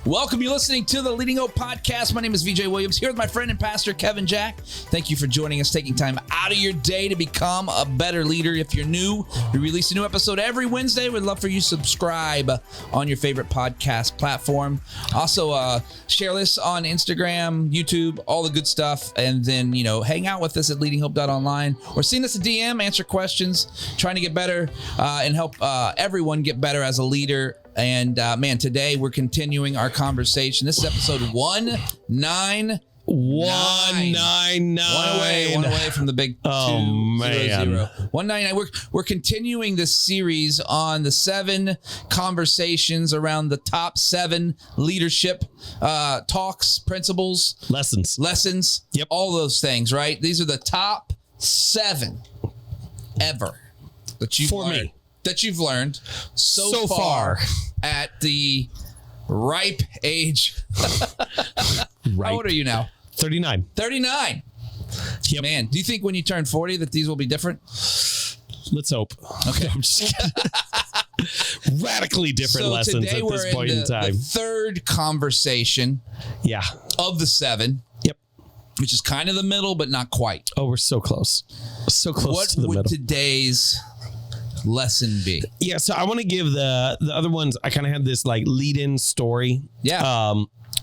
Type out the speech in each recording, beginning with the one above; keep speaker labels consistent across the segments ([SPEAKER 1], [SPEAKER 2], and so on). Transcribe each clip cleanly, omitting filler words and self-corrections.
[SPEAKER 1] Welcome. You're listening to the Leading Hope Podcast. My name is VJ Williams, here with my friend and pastor, Kevin Jack. Thank you for joining us, taking time out of your day to become a better leader. If you're new, we release a new episode every Wednesday. We'd love for you to subscribe on your favorite podcast platform. Also, share this on Instagram, YouTube, all the good stuff. And then, hang out with us at leadinghope.online or send us a DM, answer questions, trying to get better and help everyone get better as a leader. And today we're continuing our conversation. This is episode 199.
[SPEAKER 2] 199.
[SPEAKER 1] One away from the big 200. 199. We're continuing this series on the 7 conversations around the top 7 leadership talks, principles, lessons.
[SPEAKER 2] Yep.
[SPEAKER 1] All those things, right? These are the top 7 ever that you've learned. That you've learned so far at the ripe age. How old are you now?
[SPEAKER 2] 39.
[SPEAKER 1] 39.
[SPEAKER 2] Yep.
[SPEAKER 1] Man, do you think when you turn 40 that these will be different?
[SPEAKER 2] Let's hope.
[SPEAKER 1] Okay.
[SPEAKER 2] I'm just kidding. Radically different lessons at this point in time.
[SPEAKER 1] The third conversation of the 7.
[SPEAKER 2] Yep.
[SPEAKER 1] Which is kind of the middle, but not quite.
[SPEAKER 2] Oh, we're so close. So close to the middle.
[SPEAKER 1] What would today's lesson be?
[SPEAKER 2] Yeah, so I want to give the other ones. I kind of had this like lead-in story.
[SPEAKER 1] Yeah.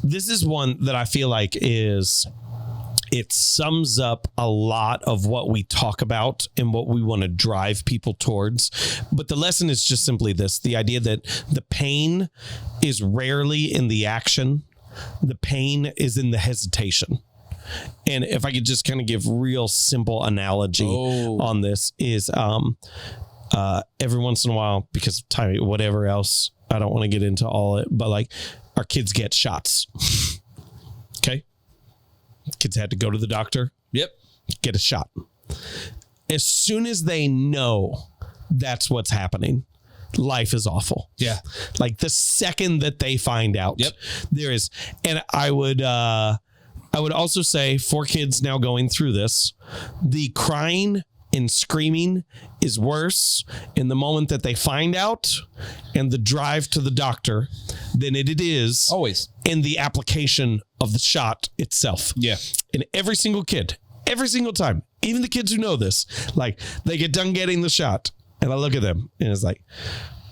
[SPEAKER 2] This is one that I feel like it sums up a lot of what we talk about and what we want to drive people towards. But the lesson is just simply this: the idea that the pain is rarely in the action. The pain is in the hesitation. And if I could just kind of give real simple analogy on this is, every once in a while, because of time, whatever else, I don't want to get into all it, but like our kids get shots. Okay. Kids had to go to the doctor.
[SPEAKER 1] Yep.
[SPEAKER 2] Get a shot. As soon as they know that's what's happening, life is awful.
[SPEAKER 1] Yeah.
[SPEAKER 2] Like the second that they find out, there is, and I would also say for kids now going through this, the crying and screaming is worse in the moment that they find out and the drive to the doctor than it is
[SPEAKER 1] always
[SPEAKER 2] in the application of the shot itself.
[SPEAKER 1] Yeah.
[SPEAKER 2] And every single kid, every single time, even the kids who know this, like they get done getting the shot and I look at them and it's like,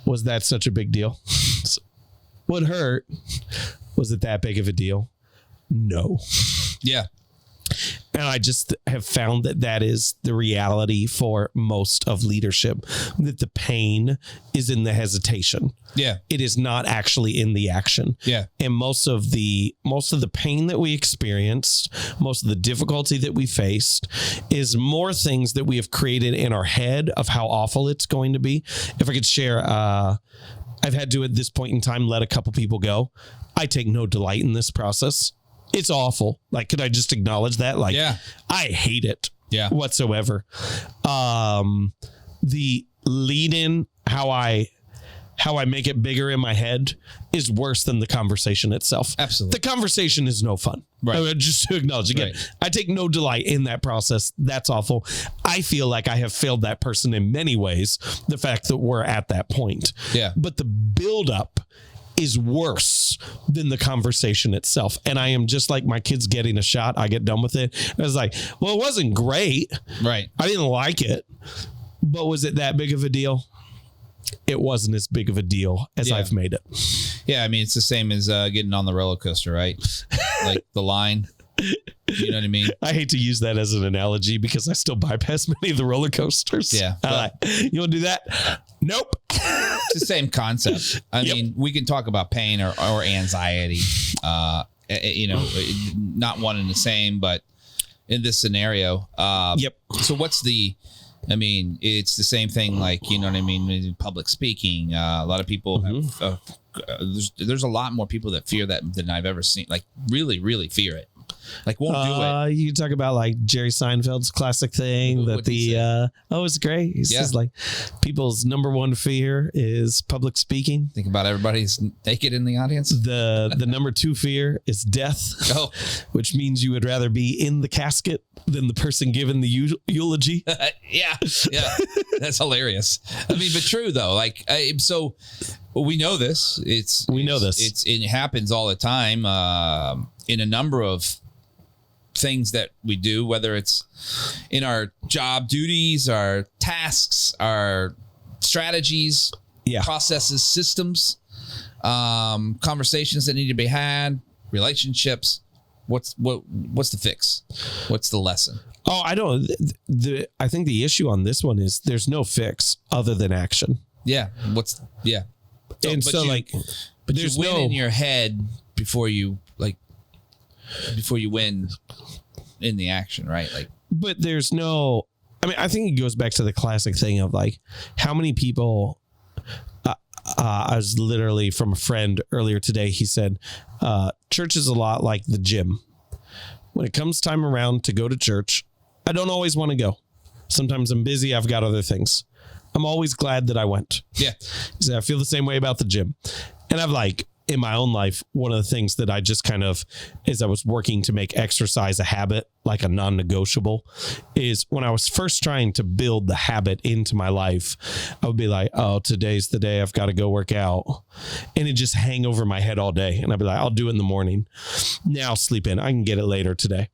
[SPEAKER 2] was that such a big deal? What hurt? Was it that big of a deal? No.
[SPEAKER 1] Yeah.
[SPEAKER 2] And I just have found that is the reality for most of leadership, that the pain is in the hesitation.
[SPEAKER 1] Yeah.
[SPEAKER 2] It is not actually in the action.
[SPEAKER 1] Yeah.
[SPEAKER 2] And most of the pain that we experienced, most of the difficulty that we faced is more things that we have created in our head of how awful it's going to be. If I could share, I've had to at this point in time let a couple people go. I take no delight in this process. It's awful. Like, could I just acknowledge that? Like, I hate it whatsoever. The lead in, how I make it bigger in my head is worse than the conversation itself.
[SPEAKER 1] Absolutely.
[SPEAKER 2] The conversation is no fun. Right. Just to acknowledge again, I take no delight in that process. That's awful. I feel like I have failed that person in many ways. The fact that we're at that point.
[SPEAKER 1] Yeah.
[SPEAKER 2] But the buildup is worse than the conversation itself. And I am just like my kids getting a shot. I get done with it. I was like, well, it wasn't great.
[SPEAKER 1] Right.
[SPEAKER 2] I didn't like it, but was it that big of a deal? It wasn't as big of a deal as I've made it.
[SPEAKER 1] Yeah. I mean, it's the same as getting on the roller coaster, right? Like the line. You know what I mean?
[SPEAKER 2] I hate to use that as an analogy because I still bypass many of the roller coasters.
[SPEAKER 1] Yeah.
[SPEAKER 2] You want to do that? Nope.
[SPEAKER 1] It's the same concept. I mean, we can talk about pain or anxiety, not one and the same, but in this scenario. So what's it's the same thing, like, you know what I mean? Public speaking. A lot of people have, there's a lot more people that fear that than I've ever seen, like really, really fear it. Like won't do it.
[SPEAKER 2] You talk about like Jerry Seinfeld's classic thing it's great. He says like people's number one fear is public speaking.
[SPEAKER 1] Think about everybody's naked in the audience.
[SPEAKER 2] The number 2 fear is death, which means you would rather be in the casket than the person giving the eulogy.
[SPEAKER 1] Yeah. That's hilarious. I mean, but true though. Like, so Well, we know this. It happens all the time in a number of things that we do, whether it's in our job duties, our tasks, our strategies, processes, systems, conversations that need to be had, relationships. What's the fix? What's the lesson?
[SPEAKER 2] Oh, I don't. I think the issue on this one is there's no fix other than action.
[SPEAKER 1] Yeah.
[SPEAKER 2] And so
[SPEAKER 1] there's you win in your head before you win in the action, right? Like,
[SPEAKER 2] but there's no. I mean, I think it goes back to the classic thing of like how many people. I was literally from a friend earlier today. He said, church is a lot like the gym. When it comes time around to go to church, I don't always want to go. Sometimes I'm busy. I've got other things. I'm always glad that I went.
[SPEAKER 1] Yeah.
[SPEAKER 2] So I feel the same way about the gym. And I've like in my own life, one of the things that I just kind of, as I was working to make exercise a habit, like a non-negotiable, is when I was first trying to build the habit into my life, I would be like, oh, today's the day I've got to go work out. And it just hang over my head all day. And I'd be like, I'll do it in the morning. Now I'll sleep in. I can get it later today.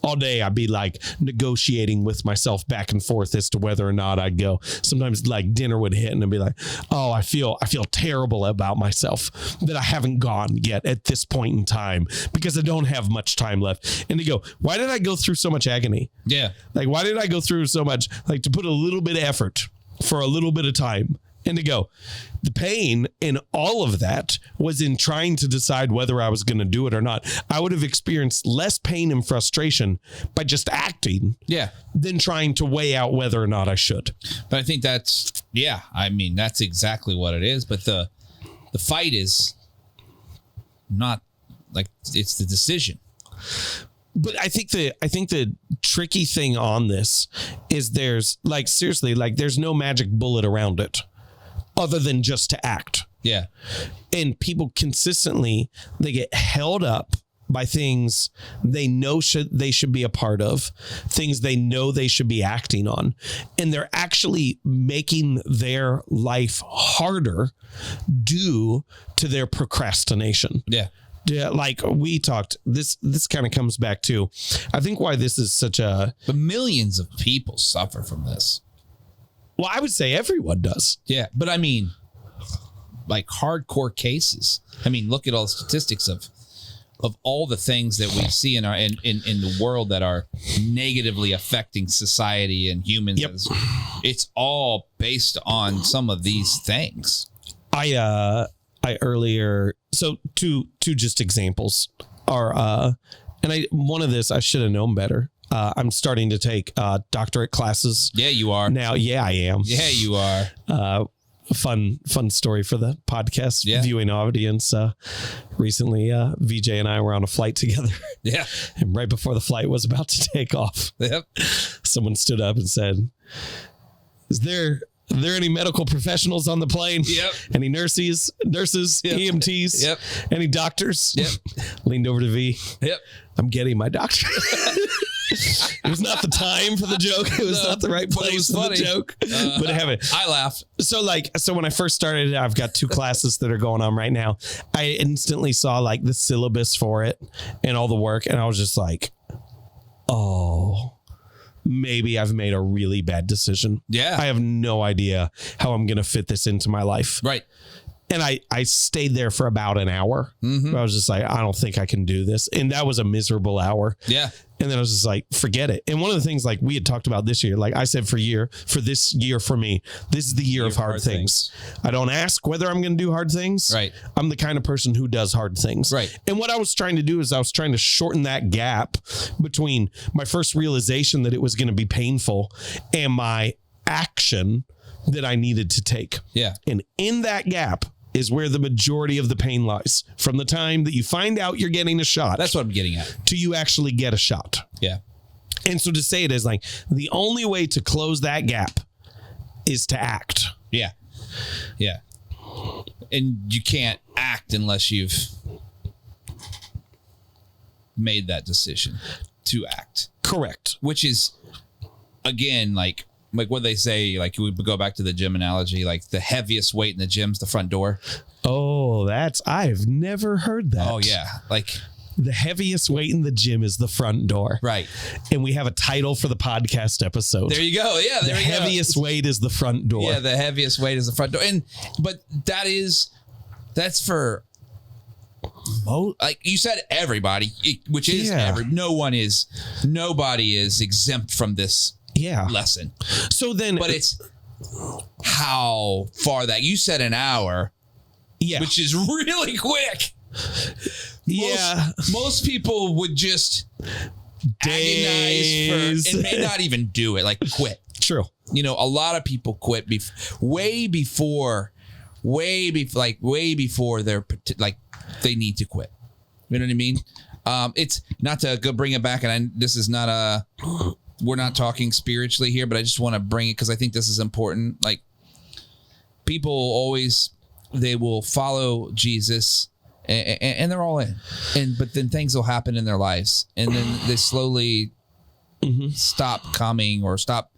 [SPEAKER 2] All day I'd be like negotiating with myself back and forth as to whether or not I'd go. Sometimes like dinner would hit and I'd be like, oh, I feel terrible about myself that I haven't gone yet at this point in time because I don't have much time left. And to go, why did I go through so much agony?
[SPEAKER 1] Yeah.
[SPEAKER 2] Like, why did I go through so much, like to put a little bit of effort for a little bit of time? And to go, the pain in all of that was in trying to decide whether I was going to do it or not. I would have experienced less pain and frustration by just acting than trying to weigh out whether or not I should.
[SPEAKER 1] But I think that's exactly what it is. But the fight is not like it's the decision.
[SPEAKER 2] But I think the tricky thing on this is there's like, seriously, like there's no magic bullet around it. Other than just to act.
[SPEAKER 1] Yeah.
[SPEAKER 2] And people consistently, they get held up by things they know they should be a part of, things they know they should be acting on. And they're actually making their life harder due to their procrastination.
[SPEAKER 1] Yeah.
[SPEAKER 2] Yeah, like we talked, this kind of comes back to, I think why this is such a...
[SPEAKER 1] But millions of people suffer from this.
[SPEAKER 2] Well, I would say everyone does.
[SPEAKER 1] Yeah, but I mean, like hardcore cases. I mean, look at all the statistics of all the things that we see in our in the world that are negatively affecting society and humans.
[SPEAKER 2] Yep.
[SPEAKER 1] It's all based on some of these things.
[SPEAKER 2] I earlier, so two just examples are and one of this I should have known better. I'm starting to take doctorate classes.
[SPEAKER 1] Yeah, you are.
[SPEAKER 2] Now, yeah, I am.
[SPEAKER 1] Yeah, you are.
[SPEAKER 2] Fun story for the podcast viewing audience. Recently, VJ and I were on a flight together.
[SPEAKER 1] Yeah.
[SPEAKER 2] And right before the flight was about to take off, someone stood up and said, Are there any medical professionals on the plane?
[SPEAKER 1] Yep.
[SPEAKER 2] Any nurses, EMTs?
[SPEAKER 1] Yep.
[SPEAKER 2] Any doctors?
[SPEAKER 1] Yep.
[SPEAKER 2] Leaned over to V.
[SPEAKER 1] Yep.
[SPEAKER 2] I'm getting my doctorate. It was not the time for the joke. It was not the right place for the joke. But
[SPEAKER 1] I laughed.
[SPEAKER 2] So when I first started, I've got 2 classes that are going on right now. I instantly saw like the syllabus for it and all the work. And I was just like, oh, maybe I've made a really bad decision.
[SPEAKER 1] Yeah.
[SPEAKER 2] I have no idea how I'm going to fit this into my life.
[SPEAKER 1] Right.
[SPEAKER 2] And I stayed there for about an hour. Mm-hmm. I was just like, I don't think I can do this. And that was a miserable hour.
[SPEAKER 1] Yeah.
[SPEAKER 2] And then I was just like, forget it. And one of the things like we had talked about this year, like I said, for this year for me, this is the year of hard things. I don't ask whether I'm going to do hard things.
[SPEAKER 1] Right.
[SPEAKER 2] I'm the kind of person who does hard things.
[SPEAKER 1] Right.
[SPEAKER 2] And what I was trying to do is I was trying to shorten that gap between my first realization that it was going to be painful and my action that I needed to take.
[SPEAKER 1] Yeah.
[SPEAKER 2] And in that gap is where the majority of the pain lies, from the time that you find out you're getting a shot.
[SPEAKER 1] That's what I'm getting at.
[SPEAKER 2] To you actually get a shot.
[SPEAKER 1] Yeah.
[SPEAKER 2] And so to say it is like the only way to close that gap is to act.
[SPEAKER 1] Yeah. Yeah. And you can't act unless you've made that decision to act.
[SPEAKER 2] Correct.
[SPEAKER 1] Which is, again, like like what they say, like we go back to the gym analogy, like the heaviest weight in the gym's the front door.
[SPEAKER 2] Oh, I've never heard that.
[SPEAKER 1] Oh yeah. Like
[SPEAKER 2] the heaviest weight in the gym is the front door.
[SPEAKER 1] Right.
[SPEAKER 2] And we have a title for the podcast episode.
[SPEAKER 1] There you go. Yeah.
[SPEAKER 2] The heaviest weight is the front door.
[SPEAKER 1] Yeah. The heaviest weight is the front door. But that's for like you said, everybody, which is nobody is exempt from this lesson.
[SPEAKER 2] So then,
[SPEAKER 1] but it's how far that you said an hour, which is really quick. Most people would just agonize and may not even do it, like quit.
[SPEAKER 2] True.
[SPEAKER 1] You know, a lot of people quit way before they're like they need to quit. You know what I mean? It's not to go bring it back, and this is not we're not talking spiritually here, but I just want to bring it because I think this is important. Like people they will follow Jesus and they're all in, but then things will happen in their lives, and then they slowly stop coming or stop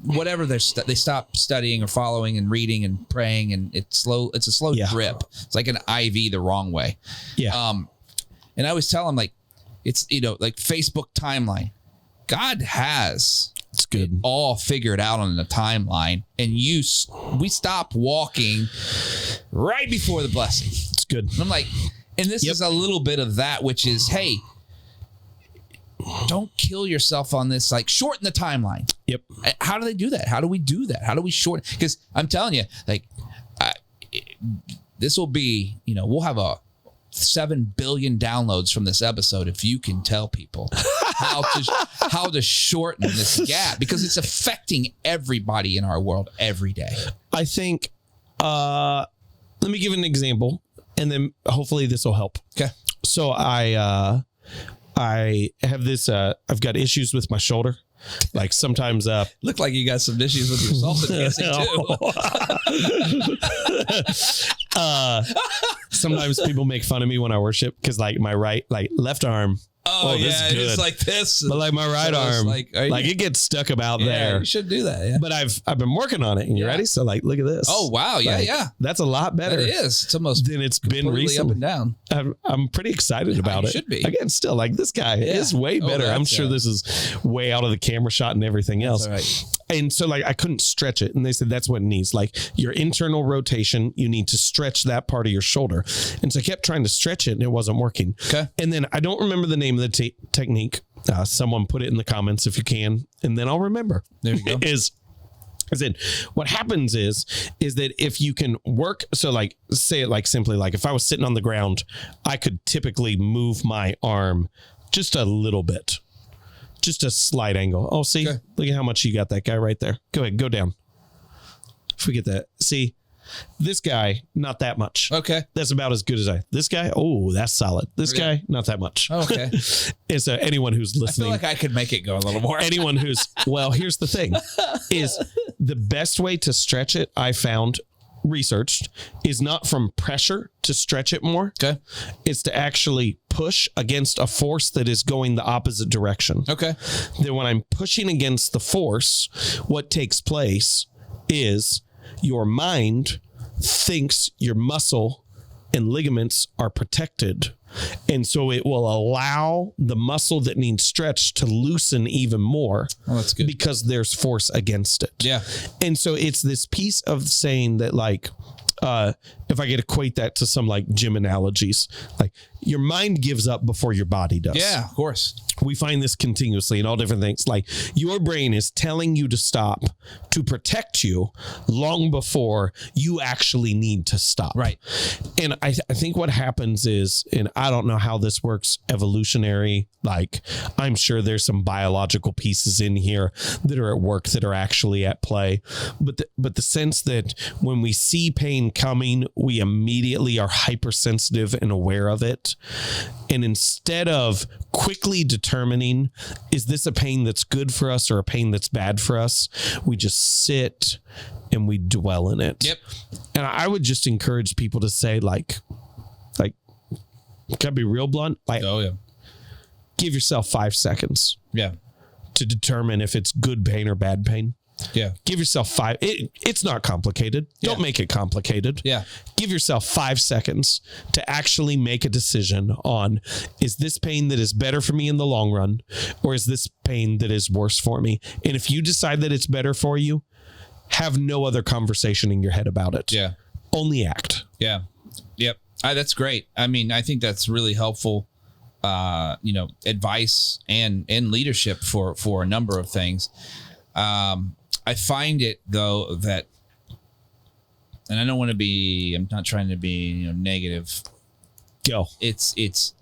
[SPEAKER 1] whatever they stop studying or following and reading and praying, and it's a slow drip. It's like an IV the wrong way. And I always tell them, like, it's, like Facebook timeline. God has it all figured out on the timeline, and we stop walking right before the blessing.
[SPEAKER 2] It's good.
[SPEAKER 1] And I'm like, and this is a little bit of that, which is, hey, don't kill yourself on this, like shorten the timeline.
[SPEAKER 2] Yep.
[SPEAKER 1] How do they do that? How do we do that? How do we shorten? Because I'm telling you, like, this will be, we'll have 7 billion downloads from this episode if you can tell people how to shorten this gap, because it's affecting everybody in our world every day.
[SPEAKER 2] I think, let me give an example, and then hopefully this will help.
[SPEAKER 1] Okay.
[SPEAKER 2] So I have this, I've got issues with my shoulder. Like sometimes
[SPEAKER 1] look like you got some issues with your salsa dancing too.
[SPEAKER 2] Sometimes people make fun of me when I worship because like my left arm.
[SPEAKER 1] Oh yeah, this is good. It's like this.
[SPEAKER 2] But like my right arm, like it gets stuck about there.
[SPEAKER 1] You should do that. Yeah.
[SPEAKER 2] But I've been working on it. And you ready? So like, look at this.
[SPEAKER 1] Oh wow, yeah.
[SPEAKER 2] That's a lot better.
[SPEAKER 1] It is. It's almost
[SPEAKER 2] than it's been recently.
[SPEAKER 1] Up and down.
[SPEAKER 2] I'm pretty excited about it.
[SPEAKER 1] Should be.
[SPEAKER 2] Again, still like this guy is way better. I'm sure this is way out of the camera shot and everything else.
[SPEAKER 1] All right.
[SPEAKER 2] And so like I couldn't stretch it, and they said that's what it needs. Like your internal rotation, you need to stretch that part of your shoulder. And so I kept trying to stretch it, and it wasn't working.
[SPEAKER 1] Okay.
[SPEAKER 2] And then I don't remember the name of the technique. Someone put it in the comments if you can, and then I'll remember.
[SPEAKER 1] There you go.
[SPEAKER 2] As in, what happens is that if you can work, so like say it like simply, like if I was sitting on the ground, I could typically move my arm just a little bit. Just a slight angle. Oh, see, Look at how much you got that guy right there. Go ahead, go down. Forget that. See, this guy, not that much.
[SPEAKER 1] Okay.
[SPEAKER 2] That's about as good as this guy. Oh, that's solid. This guy, not that much.
[SPEAKER 1] Okay.
[SPEAKER 2] It's anyone who's listening.
[SPEAKER 1] I feel like I could make it go a little more.
[SPEAKER 2] Anyone who's, well, here's the thing, is the best way to stretch it, I found, researched, is not from pressure to stretch it more.
[SPEAKER 1] Okay.
[SPEAKER 2] It's to actually push against a force that is going the opposite direction.
[SPEAKER 1] Okay.
[SPEAKER 2] Then when I'm pushing against the force, what takes place is your mind thinks your muscle and ligaments are protected. And so it will allow the muscle that needs stretched to loosen even more.
[SPEAKER 1] Oh, that's good.
[SPEAKER 2] Because there's force against it.
[SPEAKER 1] Yeah.
[SPEAKER 2] And so it's this piece of saying that, like, if I could equate that to some like gym analogies, like your mind gives up before your body does.
[SPEAKER 1] Yeah, of course.
[SPEAKER 2] We find this continuously in all different things. Like your brain is telling you to stop to protect you long before you actually need to stop.
[SPEAKER 1] Right.
[SPEAKER 2] And I think what happens is, and I don't know how this works evolutionary, like I'm sure there's some biological pieces in here that are at work that are actually at play. But the sense that when we see pain coming, we immediately are hypersensitive and aware of it. And instead of quickly determining, is this a pain that's good for us or a pain that's bad for us, we just sit and we dwell in it.
[SPEAKER 1] Yep.
[SPEAKER 2] And I would just encourage people to say, like, can I be real blunt? Like,
[SPEAKER 1] oh, yeah.
[SPEAKER 2] Give yourself 5 seconds.
[SPEAKER 1] Yeah.
[SPEAKER 2] To determine if it's good pain or bad pain.
[SPEAKER 1] Yeah.
[SPEAKER 2] Give yourself 5. It's not complicated. Don't make it complicated.
[SPEAKER 1] Yeah.
[SPEAKER 2] Give yourself 5 seconds to actually make a decision on, is this pain that is better for me in the long run, or is this pain that is worse for me? And if you decide that it's better for you, have no other conversation in your head about it.
[SPEAKER 1] Yeah.
[SPEAKER 2] Only act.
[SPEAKER 1] Yeah. Yep. That's great. I mean, I think that's really helpful, advice and leadership for a number of things. I find it though that, and I don't want to be, I'm not trying to be, negative.
[SPEAKER 2] Go.
[SPEAKER 1] It's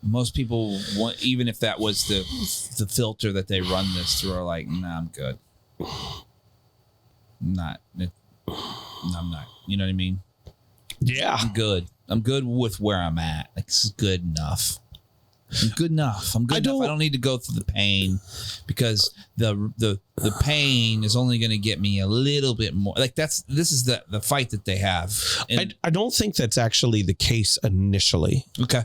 [SPEAKER 1] most people want, even if that was the filter that they run this through, are like, nah, I'm good. I'm not. You know what I mean?
[SPEAKER 2] Yeah.
[SPEAKER 1] I'm good. I'm good with where I'm at. Like, this is good enough. I'm good enough. I'm good enough. I don't need to go through the pain, because the pain is only going to get me a little bit more. Like, this is the fight that they have. And
[SPEAKER 2] I don't think that's actually the case initially.
[SPEAKER 1] Okay.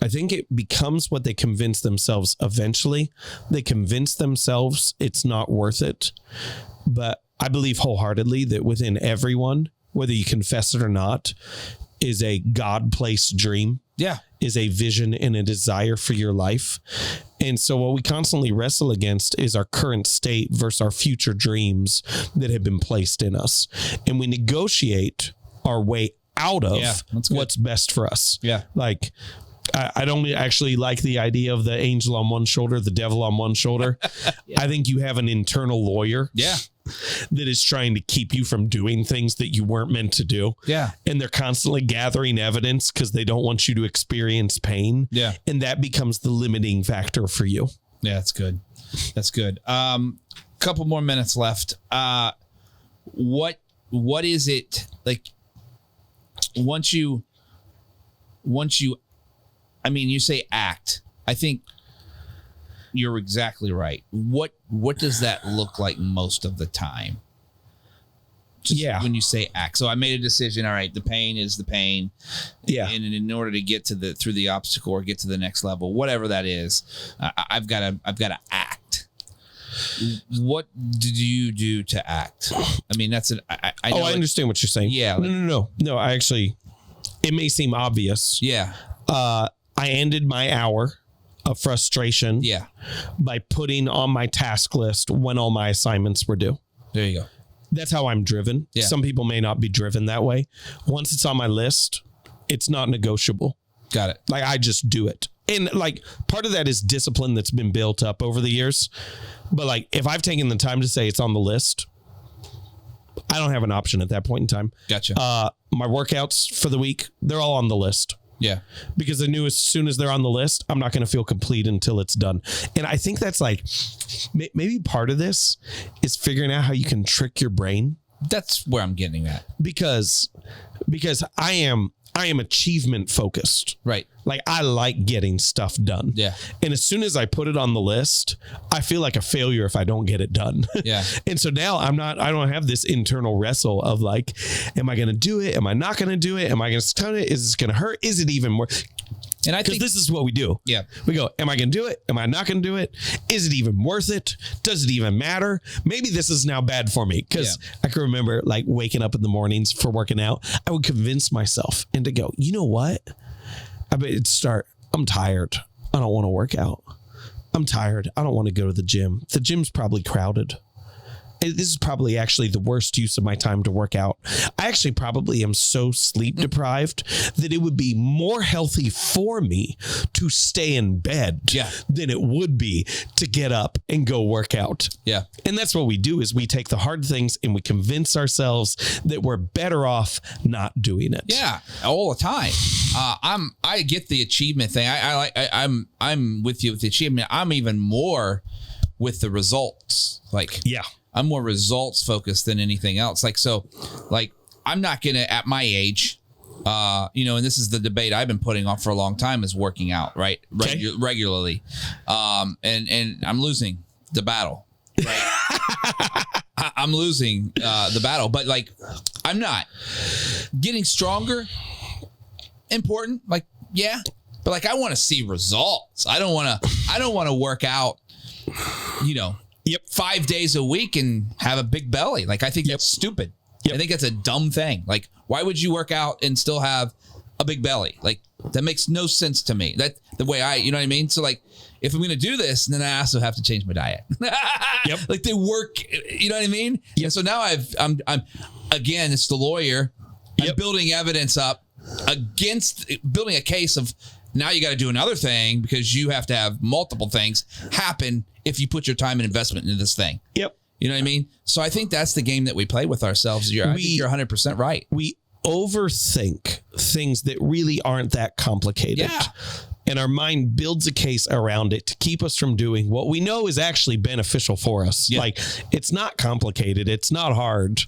[SPEAKER 2] I think it becomes what they convince themselves eventually. They convince themselves it's not worth it. But I believe wholeheartedly that within everyone, whether you confess it or not, is a God-placed dream.
[SPEAKER 1] Yeah.
[SPEAKER 2] Is a vision and a desire for your life. And so what we constantly wrestle against is our current state versus our future dreams that have been placed in us. And we negotiate our way out of what's best for us.
[SPEAKER 1] Yeah.
[SPEAKER 2] Like, I don't actually like the idea of the angel on one shoulder, the devil on one shoulder. I think you have an internal lawyer.
[SPEAKER 1] Yeah.
[SPEAKER 2] That is trying to keep you from doing things that you weren't meant to do.
[SPEAKER 1] Yeah.
[SPEAKER 2] And they're constantly gathering evidence because they don't want you to experience pain.
[SPEAKER 1] Yeah.
[SPEAKER 2] And that becomes the limiting factor for you.
[SPEAKER 1] Yeah, that's good. That's good. Couple more minutes left. What is it like once you I mean, you say act. I think you're exactly right. What does that look like most of the time? Just when you say act. So I made a decision. All right, the pain is the pain.
[SPEAKER 2] Yeah.
[SPEAKER 1] And in order to get to through the obstacle or get to the next level, whatever that is, I've got to act. What did you do to act? I mean, that's an. I
[SPEAKER 2] understand what you're saying.
[SPEAKER 1] Yeah.
[SPEAKER 2] No. I actually, it may seem obvious.
[SPEAKER 1] Yeah.
[SPEAKER 2] I ended my hour of frustration.
[SPEAKER 1] Yeah.
[SPEAKER 2] By putting on my task list when all my assignments were due.
[SPEAKER 1] There you go.
[SPEAKER 2] That's how I'm driven.
[SPEAKER 1] Yeah.
[SPEAKER 2] Some people may not be driven that way. Once it's on my list, it's not negotiable.
[SPEAKER 1] Got it.
[SPEAKER 2] Like, I just do it. And like, part of that is discipline that's been built up over the years. But like, if I've taken the time to say it's on the list, I don't have an option at that point in time.
[SPEAKER 1] Gotcha.
[SPEAKER 2] My workouts for the week, they're all on the list.
[SPEAKER 1] Yeah.
[SPEAKER 2] Because I knew as soon as they're on the list, I'm not going to feel complete until it's done. And I think that's like, maybe part of this is figuring out how you can trick your brain.
[SPEAKER 1] That's where I'm getting at.
[SPEAKER 2] Because I am achievement focused.
[SPEAKER 1] Right.
[SPEAKER 2] Like, I like getting stuff done.
[SPEAKER 1] Yeah.
[SPEAKER 2] And as soon as I put it on the list, I feel like a failure if I don't get it done.
[SPEAKER 1] Yeah.
[SPEAKER 2] And so now I don't have this internal wrestle of like, am I going to do it? Am I not going to do it? Am I going to stun it? Is this going to hurt? Is it even more?
[SPEAKER 1] And I think
[SPEAKER 2] this is what we do.
[SPEAKER 1] Yeah.
[SPEAKER 2] We go, am I going to do it? Am I not going to do it? Is it even worth it? Does it even matter? Maybe this is now bad for me. Because I can remember like waking up in the mornings for working out. I would convince myself and to go, you know what? I bet it'd start, I'm tired. I don't want to work out. I'm tired. I don't want to go to the gym. The gym's probably crowded. This is probably actually the worst use of my time to work out. I actually probably am so sleep deprived that it would be more healthy for me to stay in bed than it would be to get up and go work out.
[SPEAKER 1] Yeah.
[SPEAKER 2] And that's what we do is we take the hard things and we convince ourselves that we're better off not doing it.
[SPEAKER 1] Yeah. All the time. I get the achievement thing. I'm with you with the achievement. I'm even more with the results. Like, I'm more results focused than anything else. Like, so like, I'm not going to, at my age, and this is the debate I've been putting on for a long time, is working out, right? Regularly. And I'm losing the battle, right? I'm losing the battle, but like, I'm not getting stronger. Important. Like, yeah, but like, I want to see results. I don't want to work out, 5 days a week and have a big belly. Like, I think that's stupid. I think that's a dumb thing. Like, why would you work out and still have a big belly? Like, that makes no sense to me. That the way you know what I mean? So like, if I'm going to do this, then I also have to change my diet. Like, they work, you know what I mean? And so now I'm again, it's the lawyer. I'm building evidence up against building a case of now you got to do another thing because you have to have multiple things happen if you put your time and investment into this thing. You know what I mean? So I think that's the game that we play with ourselves. I think you're 100% right.
[SPEAKER 2] We overthink things that really aren't that complicated. And our mind builds a case around it to keep us from doing what we know is actually beneficial for us. Like, it's not complicated. It's not hard.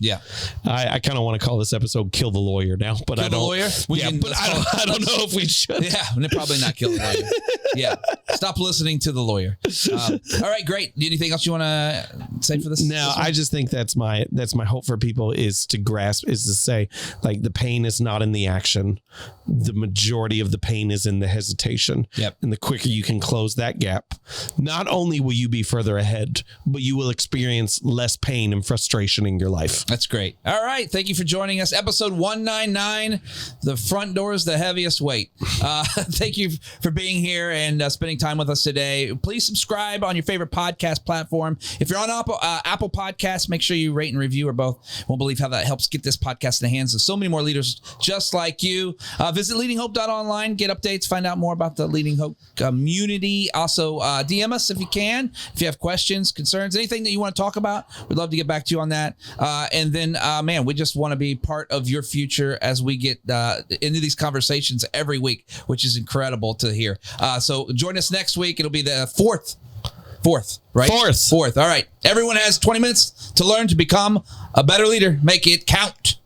[SPEAKER 2] I kind of want to call this episode "Kill the Lawyer" now, but I don't.
[SPEAKER 1] Lawyer?
[SPEAKER 2] But I don't know if we should.
[SPEAKER 1] Probably not kill the lawyer. Stop listening to the lawyer. All right, great. Anything else you want to say for this?
[SPEAKER 2] No, I just think that's my hope for people is to say, like, the pain is not in the action. The majority of the pain is in the hesitation. And the quicker you can close that gap, not only will you be further ahead, but you will experience less pain and frustration in your life.
[SPEAKER 1] That's great. All right. Thank you for joining us. Episode 199. The front door is the heaviest weight. Thank you for being here and spending time with us today. Please subscribe on your favorite podcast platform. If you're on Apple Podcasts, make sure you rate and review or both. Won't believe how that helps get this podcast in the hands of so many more leaders just like you. Visit leadinghope.online, get updates, find out more about the Leading Hope community. Also, DM us if you can. If you have questions, concerns, anything that you want to talk about, we'd love to get back to you on that. And then, man, we just want to be part of your future as we get into these conversations every week, which is incredible to hear. So join us next week. It'll be the fourth, right? Fourth. All right. Everyone has 20 minutes to learn to become a better leader. Make it count.